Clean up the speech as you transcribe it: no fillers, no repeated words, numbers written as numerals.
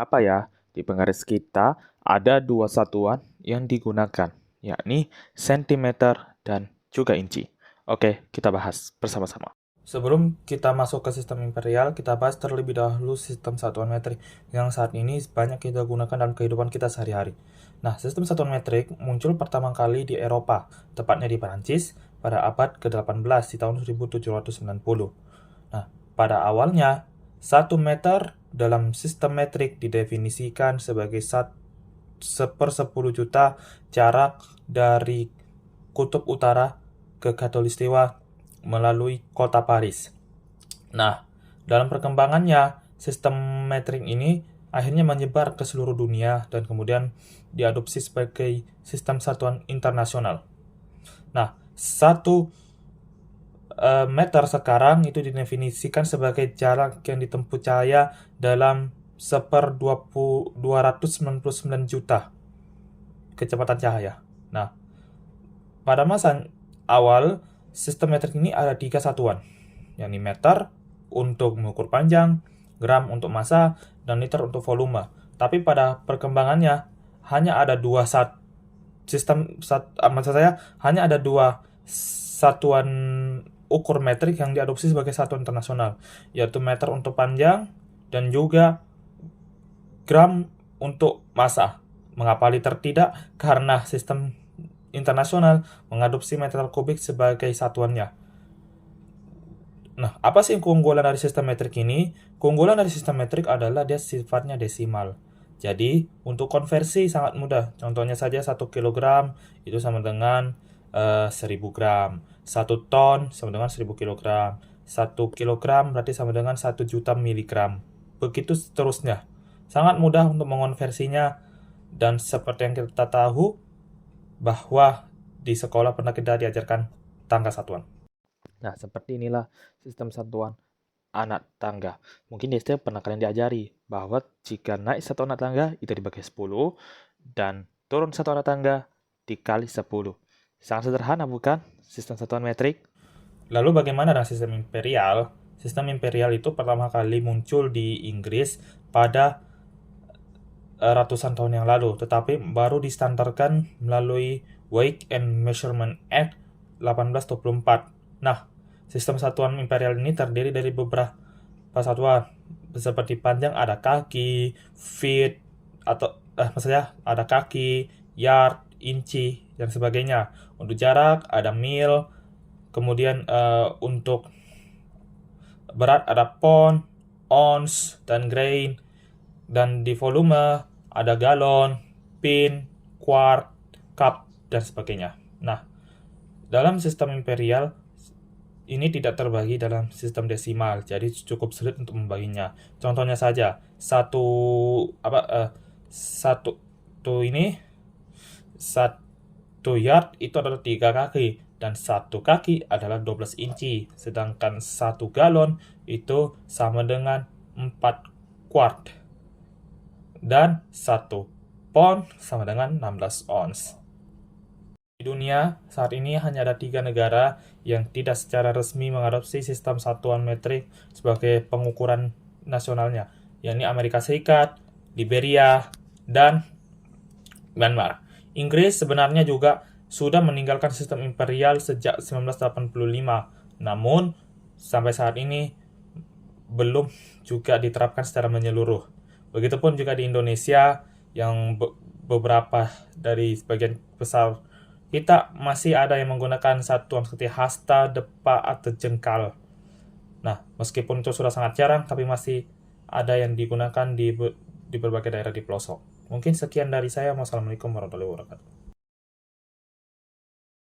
Apa ya? Di penggaris kita ada dua satuan yang digunakan, yakni sentimeter dan juga inci. Oke, kita bahas bersama-sama. Sebelum kita masuk ke sistem imperial, kita bahas terlebih dahulu sistem satuan metrik yang saat ini banyak kita gunakan dalam kehidupan kita sehari-hari. Nah, sistem satuan metrik muncul pertama kali di Eropa, tepatnya di Perancis, pada abad ke-18 di tahun 1790. Nah, pada awalnya, 1 meter dalam sistem metrik didefinisikan sebagai 1/10 juta jarak dari kutub utara ke khatulistiwa melalui kota Paris. Nah, dalam perkembangannya, sistem metrik ini akhirnya menyebar ke seluruh dunia dan kemudian diadopsi sebagai sistem satuan internasional. Nah, 1 meter sekarang itu didefinisikan sebagai jarak yang ditempuh cahaya dalam 299 juta kecepatan cahaya. Nah, pada masa awal, sistem metrik ini ada 3 satuan, yakni meter untuk mengukur panjang, gram untuk massa, dan liter untuk volume. Tapi pada perkembangannya hanya ada hanya ada dua satuan ukur metrik yang diadopsi sebagai satuan internasional, yaitu meter untuk panjang dan juga gram untuk massa. Mengapa liter tidak? Karena sistem internasional mengadopsi meter kubik sebagai satuannya. Nah, apa sih keunggulan dari sistem metrik ini? Keunggulan dari sistem metrik adalah dia sifatnya desimal. Jadi, untuk konversi sangat mudah. Contohnya saja 1 kilogram itu sama dengan 1000 gram. 1 ton sama dengan 1000 kilogram. 1 kilogram berarti sama dengan 1 juta miligram. Begitu seterusnya. Sangat mudah untuk mengonversinya. Dan seperti yang kita tahu, bahwa di sekolah pernah kita diajarkan tangga satuan. Nah, seperti inilah sistem satuan anak tangga. Mungkin di SD pernah kalian diajari bahwa jika naik satu anak tangga itu dibagi 10 dan turun satu anak tangga dikali 10. Sangat sederhana bukan sistem satuan metrik? Lalu bagaimana dengan sistem imperial? Sistem imperial itu pertama kali muncul di Inggris pada ratusan tahun yang lalu, tetapi baru distandarkan melalui Weight and Measurement Act 1824. Nah, sistem satuan imperial ini terdiri dari beberapa satuan, seperti panjang ada kaki, feet, atau maksudnya ada kaki, yard, inci, dan sebagainya. Untuk jarak ada mil, kemudian untuk berat ada pound, ounce, dan grain, dan di volume ada galon, pin, quart, cup, dan sebagainya. Nah, dalam sistem imperial, ini tidak terbagi dalam sistem desimal, jadi cukup sulit untuk membaginya. Contohnya saja, satu yard itu adalah 3 kaki, dan 1 kaki adalah 12 inci, sedangkan 1 galon itu sama dengan 4 quart. Dan 1 pound sama dengan 16 ons. Di dunia, saat ini hanya ada 3 negara yang tidak secara resmi mengadopsi sistem satuan metrik sebagai pengukuran nasionalnya, yakni Amerika Serikat, Liberia, dan Myanmar. Inggris sebenarnya juga sudah meninggalkan sistem imperial sejak 1985, namun sampai saat ini belum juga diterapkan secara menyeluruh. Begitupun juga di Indonesia, yang beberapa dari sebagian besar kita masih ada yang menggunakan satuan seperti hasta, depa, atau jengkal. Nah, meskipun itu sudah sangat jarang, tapi masih ada yang digunakan di berbagai daerah di pelosok. Mungkin sekian dari saya. Wassalamualaikum warahmatullahi wabarakatuh.